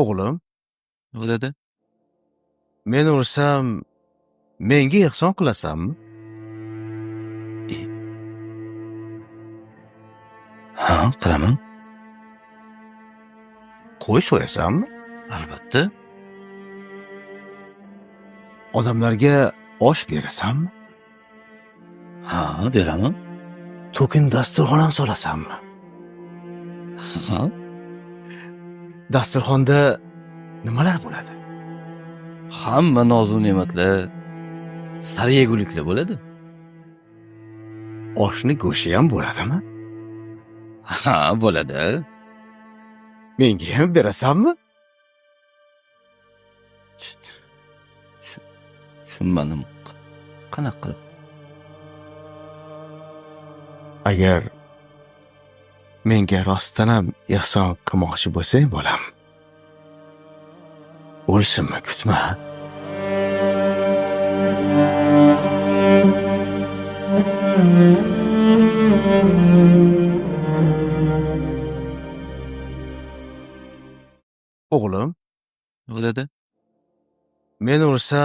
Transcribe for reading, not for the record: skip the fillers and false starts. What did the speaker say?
O'g'lim, Nima dedi? men ursam, menga ehson qilasanmi? Ha, qilaman. Qo'y so'yasanmi? Albatta. Odamlarga osh berasanmi? Ha, beraman. To'kin dasturxon ham solasanmi? Ha, Dasturxonda nimalar bo'ladi? hamma nozu ne'matlar, sara yeguliklar bo'ladi. Oshni go'shti ham bo'ladimi? Ha, bo'ladi. Menga ham berasanmi? Tushunmadim. Qanaqa qilib? Agar menga rostdan ham ehson qilmoqchi bo'lsang, bolam, o'lsinmi kutma. O'g'lim, Nima dedi? men ursam